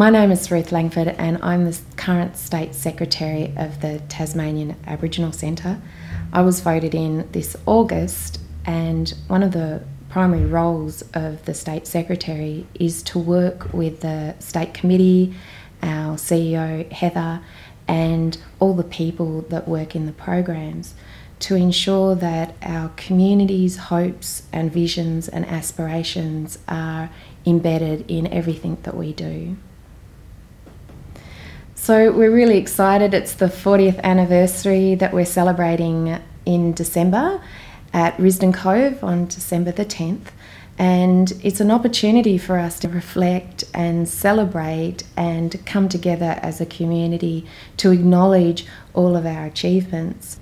My name is Ruth Langford and I'm the current State Secretary of the Tasmanian Aboriginal Centre. I was voted in this August, and one of the primary roles of the State Secretary is to work with the State Committee, our CEO Heather, and all the people that work in the programs to ensure that our community's hopes and visions and aspirations are embedded in everything that we do. So we're really excited. It's the 40th anniversary that we're celebrating in December at Risdon Cove on December the 10th. And it's an opportunity for us to reflect and celebrate and come together as a community to acknowledge all of our achievements.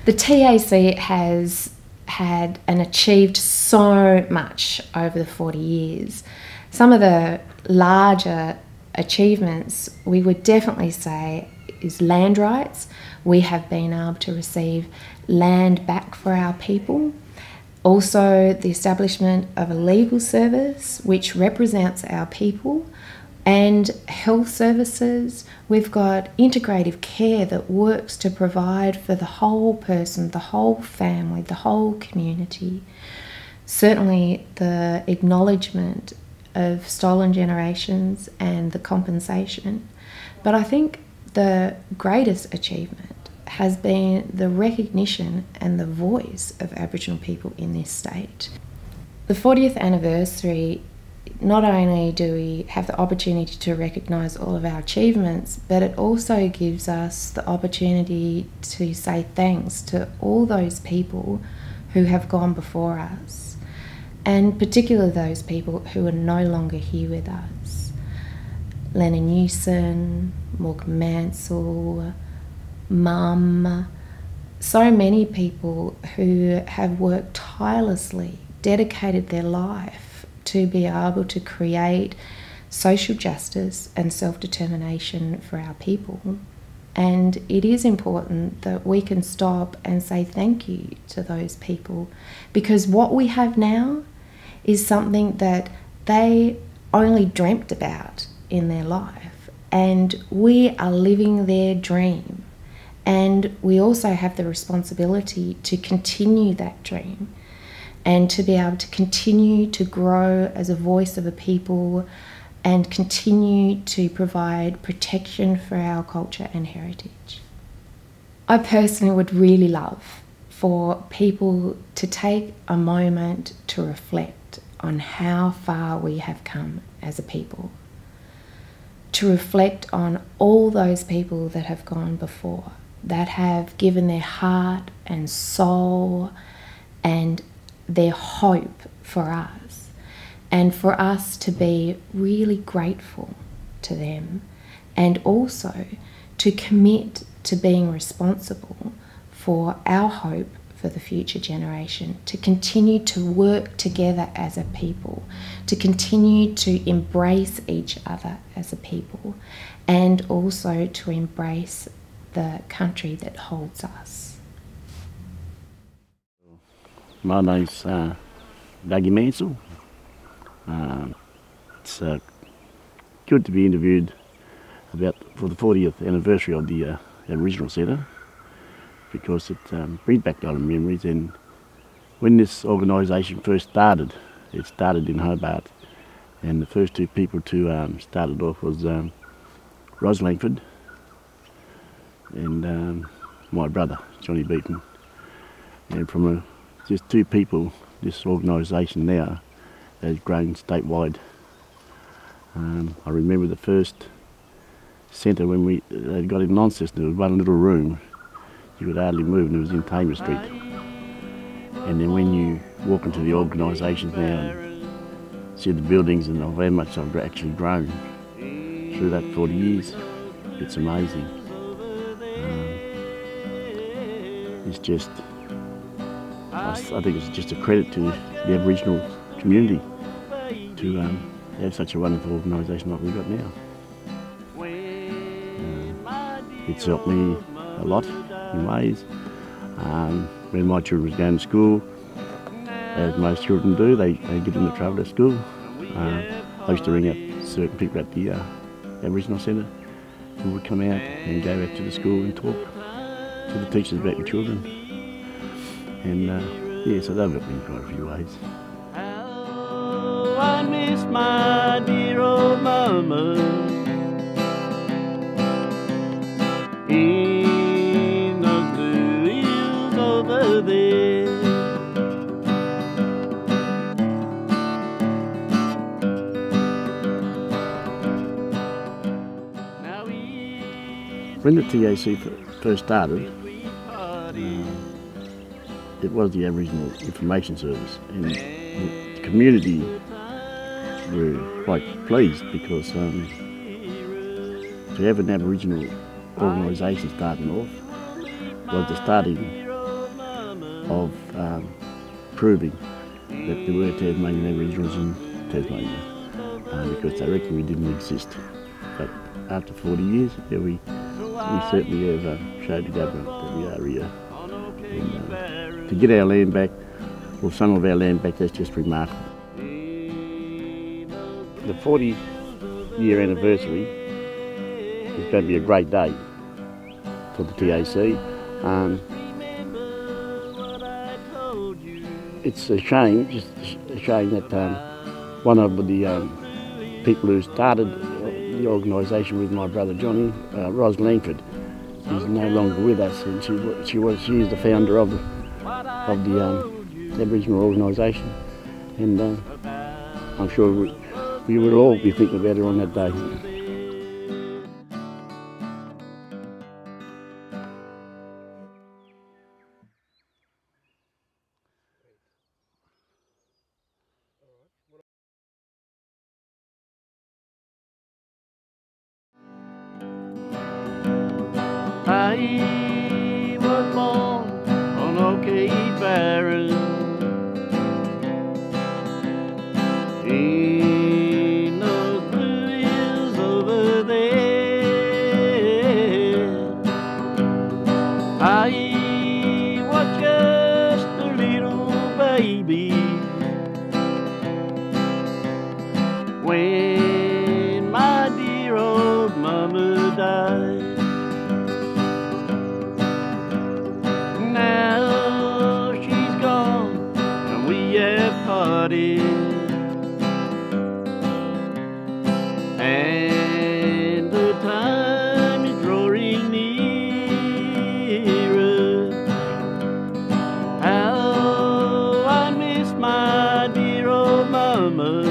The TAC has had and achieved so much over the 40 years. Some of the larger achievements we would definitely say is land rights. We have been able to receive land back for our people. Also, the establishment of a legal service which represents our people, and health services. We've got integrative care that works to provide for the whole person, the whole family, the whole community. Certainly the acknowledgement of stolen generations and the compensation. But I think the greatest achievement has been the recognition and the voice of Aboriginal people in this state. The 40th anniversary, not only do we have the opportunity to recognise all of our achievements, but it also gives us the opportunity to say thanks to all those people who have gone before us, and particularly those people who are no longer here with us. Lennon Newson, Morgan Mansell, Mum, so many people who have worked tirelessly, dedicated their life to be able to create social justice and self-determination for our people. And it is important that we can stop and say thank you to those people, because what we have now is something that they only dreamt about in their life, and we are living their dream. And we also have the responsibility to continue that dream and to be able to continue to grow as a voice of a people and continue to provide protection for our culture and heritage. I personally would really love for people to take a moment to reflect on how far we have come as a people, to reflect on all those people that have gone before, that have given their heart and soul and their hope for us, and for us to be really grateful to them, and also to commit to being responsible for our hope for the future generation, to continue to work together as a people, to continue to embrace each other as a people, and also to embrace the country that holds us. My name's Dougie Mansell. It's good to be interviewed for the 40th anniversary of the Aboriginal Centre, because it brings back a lot of memories. And when this organisation first started, it started in Hobart, and the first two people to start it off was Ruth Langford and my brother, Johnny Beaton. And from just two people, this organisation now has grown statewide. I remember the first centre when they got in Launceston. There was one little room, you could hardly move, and it was in Tamer Street. And then when you walk into the organisation now and see the buildings and how much I've actually grown through that 40 years, it's amazing. It's just, I think it's just a credit to the Aboriginal community to have such a wonderful organisation like we've got now. It's helped me a lot in ways. When my children was going to school, as most children do, they get into trouble at school. I used to ring up certain people at the Aboriginal Centre, who would come out and go out to the school and talk to the teachers about the children. And yeah, so they've helped me in quite a few ways. How I miss my dear old mama in those blue hills over there. When the TAC first started, it was the Aboriginal Information Service, and the community were quite pleased because to have an Aboriginal organisation starting off was the starting of proving that there were Tasmanian Aboriginals in Tasmania, because they reckon we didn't exist. But after 40 years, yeah, we certainly have showed the government that we are here. And, to get our land back, or some of our land back, that's just remarkable. The 40-year anniversary is going to be a great day for the TAC. It's a shame, just a shame that one of the people who started the organisation with my brother Johnny, Ruth Langford, is no longer with us, and she is the founder of the Aboriginal organisation, and I'm sure we will all be thinking about her on that day. I was born on O'Keefe Barren in those blue hills over there. I was just a little baby when my dear old mama died. Now she's gone and we have parted, and the time is drawing nearer. How I miss my dear old mama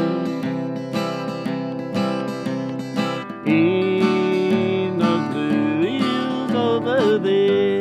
in those blue hills over there.